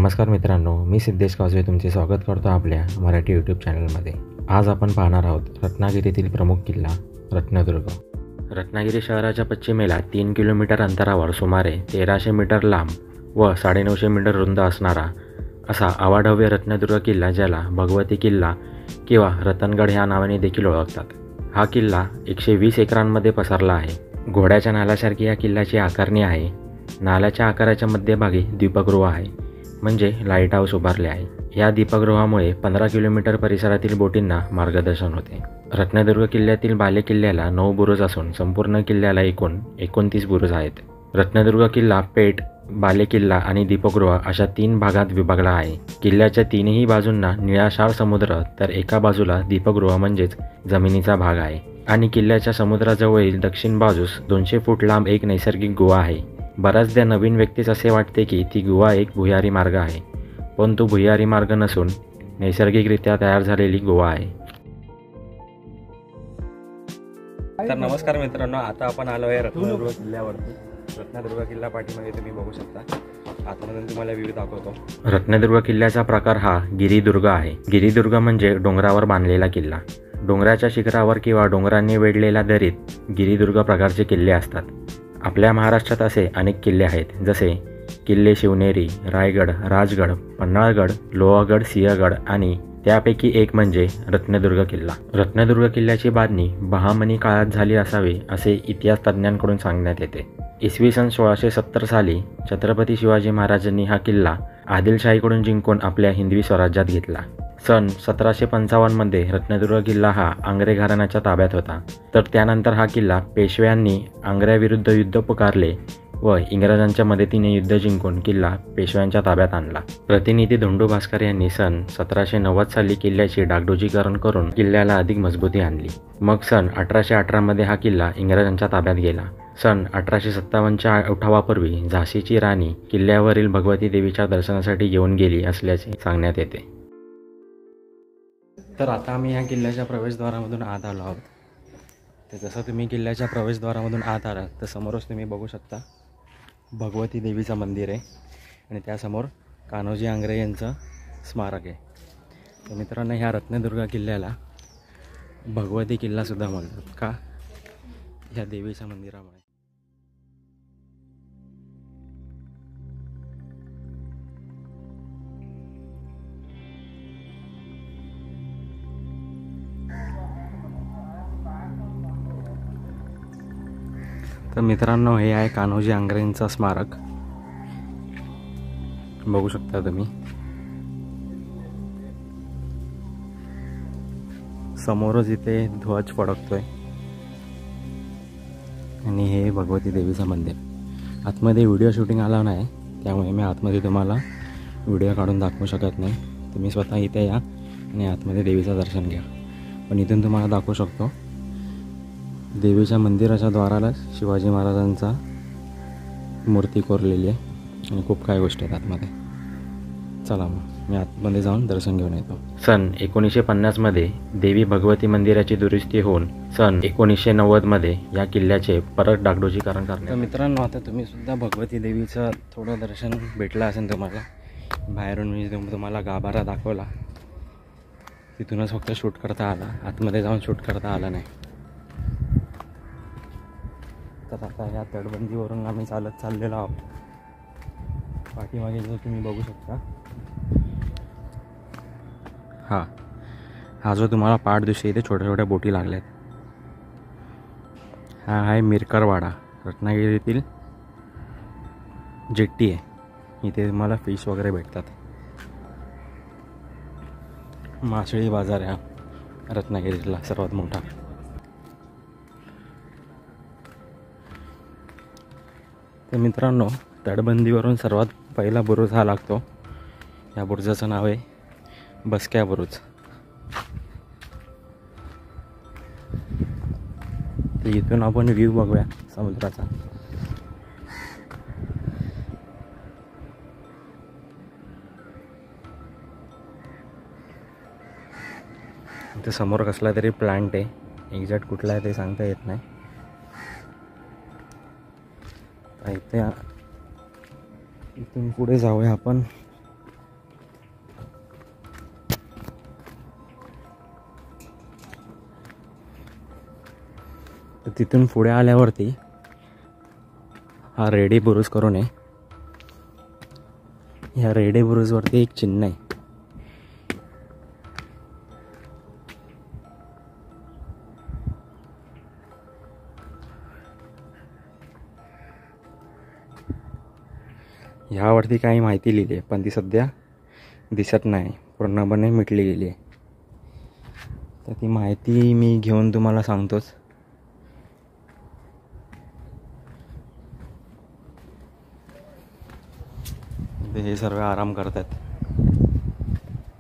नमस्कार मित्रांनो, मी सिद्धेश काजवे तुमचे स्वागत करतो आपल्या मराठी यूट्यूब चॅनलमध्ये। आज आपण पाहणार आहोत रत्नागिरीतील प्रमुख किल्ला रत्नदुर्ग। रत्नागिरी शहराच्या पश्चिमेला 3 किलोमीटर अंतरावर सुमारे 1300 मीटर लांब व 950 मीटर रुंद असणारा असा अवाढव्य रत्नदुर्ग किल्ला, ज्याला भगवती किल्ला किंवा रतनगड ह्या नावाने देखील ओळखतात। हा किल्ला 120 एकरांमध्ये पसरला आहे। घोड्याच्या नाल्यासारखी या किल्ल्याची आकारणी आहे। नाल्याच्या आकाराच्या मध्यभागी दीपगृह आहे, म्हणजे लाईट हाऊस उभारले आहे। या दीपगृहामुळे 15 किलोमीटर परिसरातील बोटींना मार्गदर्शन होते। रत्नदुर्ग किल्ल्यातील बालेकिल्ल्याला 9 बुरुज असून संपूर्ण किल्ल्याला एकूण 29 बुरुज आहेत। रत्नदुर्ग किल्ला पेठ, बालेकिल्ला आणि दीपगृह अशा 3 भागात विभागला आहे। किल्ल्याच्या तीनही बाजूंना निळाशार समुद्र, तर एका बाजूला दीपगृह म्हणजेच जमिनीचा भाग आहे। आणि किल्ल्याच्या समुद्राजवळील दक्षिण बाजूस 200 फूट लांब एक नैसर्गिक गुहा आहे। बऱ्याचदा नवीन व्यक्तीस असे वाटते की ती गुहा एक भुयारी मार्ग आहे, पण तो भुयारी मार्ग नसून नैसर्गिकरित्या तयार झालेली गुहा आहे। तर नमस्कार मित्रांनो, आता आपण आलो आहे रत्नदुर्ग किल्ल्यावरती। रत्नदुर्ग किल्ला पाठीमागे तुम्ही बघू शकता। आतमधून तुम्हाला व्ह्यू दाखवतो। रत्नदुर्ग किल्ल्याचा प्रकार हा गिरिदुर्ग आहे। गिरिदुर्ग म्हणजे डोंगरावर बांधलेला किल्ला। डोंगराच्या शिखरावर किंवा डोंगरांनी वेढलेल्या दरीत गिरिदुर्ग प्रकारचे किल्ले असतात। आपल्या महाराष्ट्रात असे अनेक किल्ले आहेत, जसे किल्ले शिवनेरी, रायगड, राजगड, पन्हाळगड, लोहगड, सिंहगड आणि त्यापैकी एक म्हणजे रत्नदुर्ग किल्ला। रत्नदुर्ग किल्ल्याची बांधणी बहामनी काळात झाली असावी असे इतिहास तज्ज्ञांकडून सांगण्यात येते। इसवी सन 1670 साली छत्रपती शिवाजी महाराजांनी हा किल्ला आदिलशाहीकडून जिंकून आपल्या हिंदवी स्वराज्यात घेतला। सन 1755 मध्ये रत्नदुर्ग किल्ला हा आंग्रे घराण्याच्या ताब्यात होता। तर त्यानंतर हा किल्ला पेशव्यांनी आंग्र्याविरुद्ध युद्ध पुकारले व इंग्रजांच्या मदतीने युद्ध जिंकून किल्ला पेशव्यांच्या ताब्यात आणला। प्रतिनिधी धोंडू भास्कर यांनी सन 1790 साली किल्ल्याचे डागडुजीकरण करून किल्ल्याला अधिक मजबूती आणली। मग सन 1818 मध्ये हा किल्ला इंग्रजांच्या ताब्यात गेला। सन 1857च्या उठावापूर्वी झाशीची राणी किल्ल्यावरील भगवती देवीच्या दर्शनासाठी येऊन गेली असल्याचे सांगण्यात येते। तर आता आम्ही ह्या किल्ल्याच्या प्रवेशद्वारामधून आत आलो आहोत। तर जसं तुम्ही किल्ल्याच्या प्रवेशद्वारामधून आत आलात तर समोरच तुम्ही बघू शकता भगवती देवीचं मंदिर आहे आणि त्यासमोर कान्होजी आंग्रे यांचं स्मारक आहे। तर मित्रांनो, ह्या रत्नदुर्ग किल्ल्याला भगवती किल्लासुद्धा म्हणतात का, ह्या देवीच्या मंदिरामुळे। तर मित्रांनो, हे आहे कान्होजी आंग्रेंचं स्मारक, बघू शकता तुम्ही। समोरच इथे ध्वज फडकतोय आणि हे भगवती देवीचं मंदिर। आतमध्ये व्हिडिओ शूटिंग आला नाही, त्यामुळे मी आतमध्ये तुम्हाला व्हिडिओ काढून दाखवू शकत नाही। तुम्ही स्वतः इथे या आणि आतमध्ये देवीचं दर्शन घ्या। पण इथून तुम्हाला दाखवू शकतो देवीच्या मंदिराच्या द्वाराला शिवाजी महाराजांचा मूर्ती कोरलेली आहे आणि खूप काही गोष्टी आहेत आतमध्ये। चला मग मी आतमध्ये जाऊन दर्शन घेऊन येतो। सन 1950 मध्ये देवी भगवती मंदिराची दुरुस्ती होऊन सन 1990 मध्ये या किल्ल्याचे परत डागडुजीकरण करण्यात। तर मित्रांनो, आता तुम्ही सुद्धा भगवती देवीचं थोडं दर्शन भेटलं असेल तुम्हाला। बाहेरून मी तुम्हाला गाभारा दाखवला, तिथूनच फक्त शूट करता आला, आतमध्ये जाऊन शूट करता आला नाही। तर आता ह्या तटबंदीवरून आम्ही चालत चाललेलो आहोत। पाठीमागे जर तुम्ही बघू शकता, हा जो तुम्हाला पाठ दिसते, इथे छोट्या छोट्या बोटी लागल्यात। हा आहे मिरकरवाडा, रत्नागिरीतील जेट्टी आहे। इथे तुम्हाला फिश वगैरे भेटतात। मासळी बाजार आहे हा रत्नागिरीतला सर्वात मोठा। तर मित्रांनो, तटबंदीवरून सर्वात पहिला बुरुज हा लागतो। या बुरुजाचं नाव आहे बसक्या बुरुज। तर इथून आपण व्ह्यू बघूया समुद्राचा। इथे समोर कसला तरी प्लांट आहे, एक्झॅक्ट कुठला आहे ते सांगता येत नाही। इथे इथून पुढे जाऊया आपण तर तिथून पुढे आल्यावरती हा रेडी बुरुज करून आहे. ह्या रेडी बुरुजवरती एक चिन्ह आहे. ह्यावरती काही माहिती लिहिली आहे पण ती सध्या दिसत नाही, पूर्णपणे मिटली गेली आहे. तर ती माहिती मी घेऊन तुम्हाला सांगतोच. हे सर्व आराम करतात,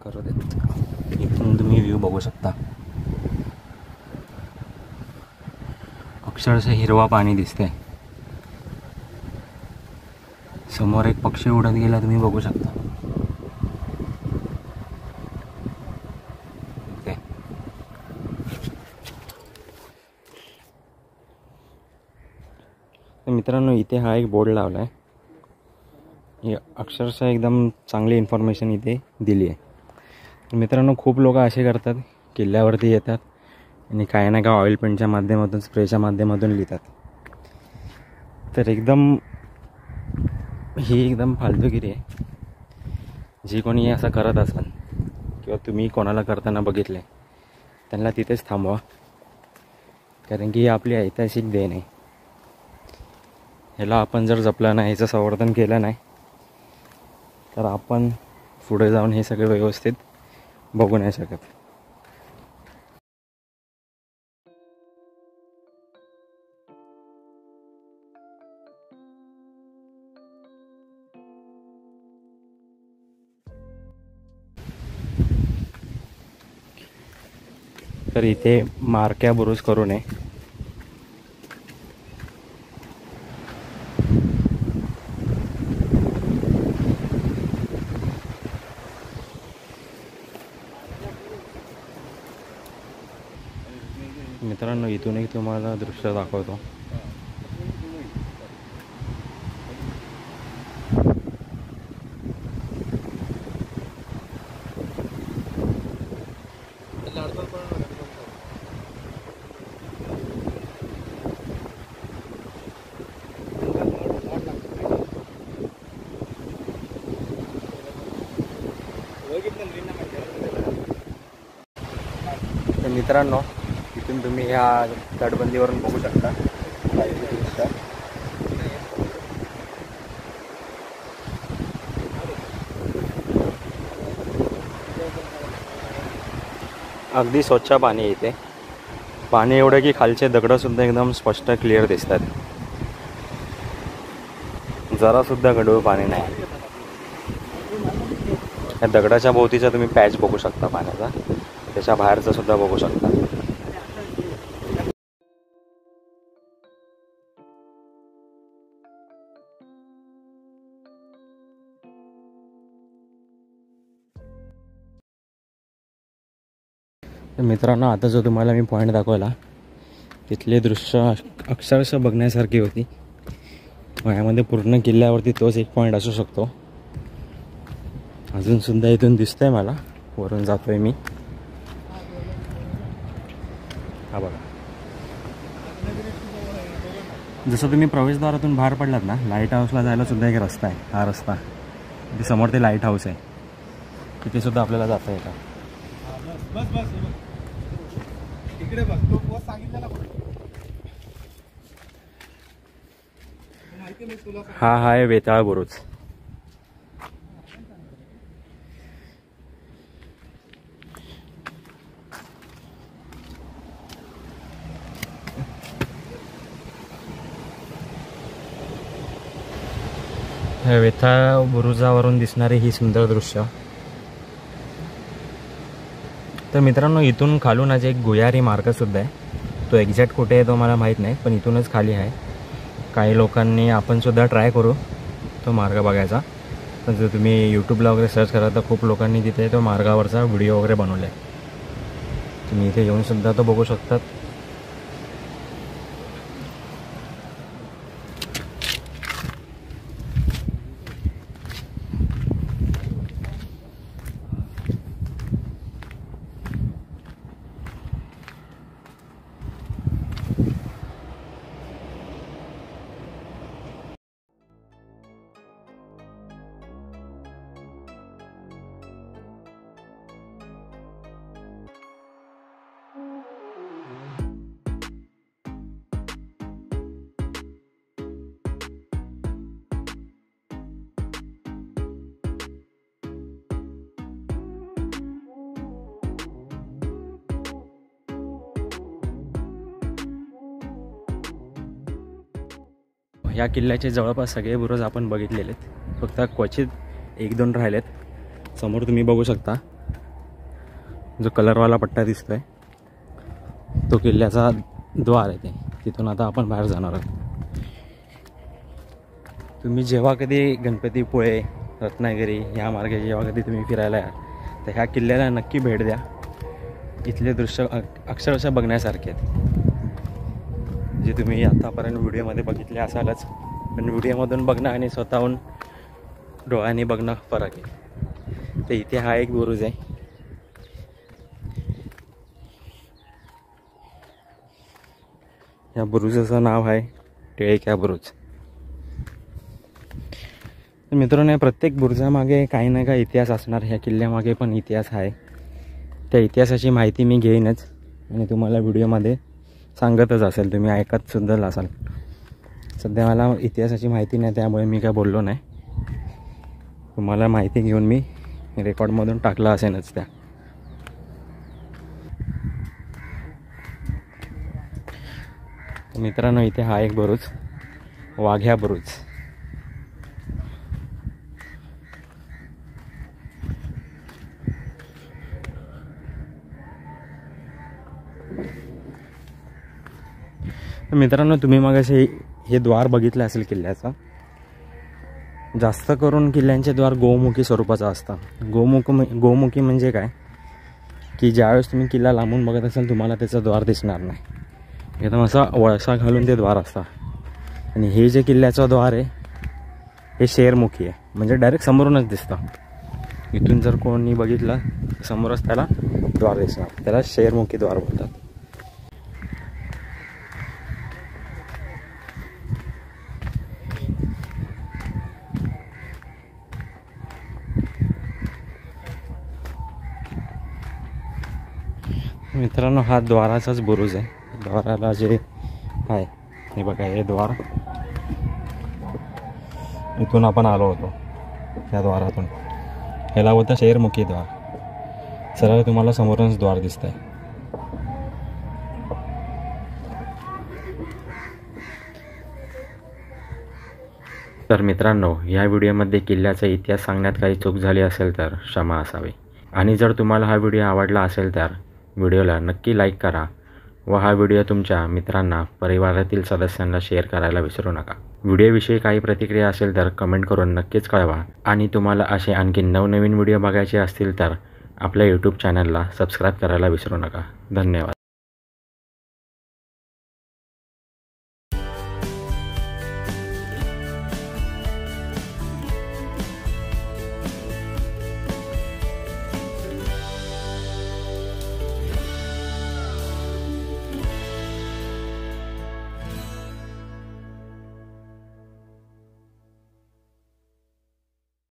करू देत. इथून तुम्ही व्ह्यू बघू शकता. अक्षरशः हिरवा पाणी दिसतंय. समोर एक पक्षी उडत गेला, तुम्ही बघू शकता. तर मित्रांनो, इथे हा एक बोर्ड लावला आहे. ही अक्षरशः एकदम चांगली इन्फॉर्मेशन इथे दिली आहे. तर मित्रांनो, खूप लोक असे करतात, किल्ल्यावरती येतात आणि काही ना काही ऑइल पेंटच्या माध्यमातून, स्प्रेच्या माध्यमातून लिहितात. तर ही एकदम फालतूगिरी आहे. जी कोणी असं करत असाल किंवा तुम्ही कोणाला करताना बघितलं आहे, त्यांना तिथेच थांबवा. कारण की ही आपली ऐतिहासिक देण आहे. ह्याला आपण जर जपलं नाही, ह्याचं संवर्धन केलं नाही, तर आपण पुढे जाऊन हे सगळे व्यवस्थित बघू नाही शकत. तर इथे मारक्या बुरुज करू नये. मित्रांनो, इथून एक तुम्हाला दृश्य दाखवतो. तर मित्रांनो, इथून तुम्ही ह्या तटबंदीवरून बघू शकता. अगदी स्वच्छ पाणी येते. पाणी एवढं की खालचे दगडंसुद्धा एकदम स्पष्ट क्लिअर दिसतात. जरासुद्धा गढूळ पाणी नाही. या दगडाच्या भोवतीचा तुम्ही पॅच बघू शकता पाण्याचा, त्याच्या बाहेरचा सुद्धा बघू शकता. तर मित्रांनो, आता जो तुम्हाला मी पॉईंट दाखवला, तिथले दृश्य अक्षरशः बघण्यासारखी होती. यामध्ये पूर्ण किल्ल्यावरती तोच एक पॉईंट असू शकतो. अजूनसुद्धा इथून दिसतंय मला, वरून जातोय मी. हा बघा, जसं तुम्ही प्रवेशद्वारातून बाहेर पडलात ना, लाईट हाऊसला जायला सुद्धा एक रस्ता आहे. हा रस्ता इथे समोर ते लाईट हाऊस आहे, तिथे सुद्धा आपल्याला जाता येतं. हा आहे वेताळ बुरुज. वेताळ बुरुजावरून दिसणारे ही सुंदर दृश्य. तर मित्रांनो, इथून खालून आज एक गुयारी मार्ग सुद्धा आहे. तो एक्झॅक्ट कुठे आहे तो मला माहीत नाही, पण इथूनच खाली आहे. काही लोकांनी, आपण सुद्धा ट्राय करू तो मार्ग बघायचा. पण जर तुम्ही यूट्यूबला वगैरे सर्च करा तर खूप लोकांनी तिथे तो मार्गावरचा व्हिडिओ वगैरे बनवला आहे. तुम्ही इथे येऊन सुद्धा तो बघू शकतात. या किल्ल्याचे जवळपास सगळे बुरुज आपण बघितलेले आहेत, फक्त क्वचित 1-2 राहिलेत. समोर तुम्ही बघू शकता जो कलरवाला पट्टा दिसतोय तो किल्ल्याचा द्वार आहे. तिथून आता आपण बाहेर जाणार आहोत. तुम्ही जेव्हा कधी गणपतीपुळे, रत्नागिरी या मार्गे जेव्हा कधी तुम्ही फिरायला या तर ह्या किल्ल्याला नक्की भेट द्या. इथले दृश्य अक्षरशः बघण्यासारखे आहेत, जे तुम्ही आतापर्यंत व्हिडिओमध्ये बघितले असालच, पण व्हिडिओमधून बघणं आणि स्वतःहून डोळ्यांनी बघणं फरक आहे. तर इथे हा एक बुरुज आहे. या बुरुजाचं नाव आहे टिळक्या बुरुज. मित्रांनो, प्रत्येक बुरुजामागे काही ना काही इतिहास असणार. ह्या किल्ल्यामागे पण इतिहास आहे. त्या इतिहासाची माहिती मी घेईनच आणि तुम्हाला व्हिडिओमध्ये सांगतच असेल, तुम्ही ऐकत सुद्धा असाल. सध्या मला इतिहासाची माहिती नाही, त्यामुळे मी काय बोललो नाही. तुम्हाला माहिती घेऊन मी रेकॉर्डमधून टाकला असेलच त्या. मित्रांनो, इथे हा एक बुरुज, वाघ्या बुरुज. मित्रांनो, तुम्ही मग असे हे द्वार बघितलं असेल किल्ल्याचा. जास्त करून किल्ल्यांचे द्वार गोमुखी स्वरूपाचं असतं. गोमुखी म्हणजे काय की ज्यावेळेस तुम्ही किल्ला लांबून बघत असाल तुम्हाला त्याचं द्वार दिसणार नाही. एकदम असा वळसा घालून ते द्वार असतं. आणि हे जे किल्ल्याचं द्वार आहे हे शेरमुखी आहे, म्हणजे डायरेक्ट समोरूनच दिसतं. इथून जर कोणी बघितलं समोरच त्याला द्वार दिसणार. त्याला शेरमुखी द्वार बोलतात. मित्रांनो, हा द्वाराचाच बुरुज आहे. द्वाराला जे आहे हे बघा, हे द्वार. इथून आपण आलो होतो त्या द्वारातून. ह्याला होतं शेरमुखी द्वार. सरळ तुम्हाला समोरूनच द्वार दिसतंय. तर मित्रांनो, या व्हिडिओमध्ये किल्ल्याचा इतिहास सांगण्यात काही चूक झाली असेल तर क्षमा असावी. आणि जर तुम्हाला हा व्हिडिओ आवडला असेल तर व्हिडिओला नक्की लाईक करा व हा व्हिडिओ तुमच्या मित्रांना, परिवारातील सदस्यांना शेअर करायला विसरू नका. व्हिडिओविषयी काही प्रतिक्रिया असेल तर कमेंट करून नक्कीच कळवा. आणि तुम्हाला असे आणखी नवनवीन व्हिडिओ बघायचे असतील तर आपल्या यूट्यूब चॅनलला सबस्क्राईब करायला विसरू नका. धन्यवाद.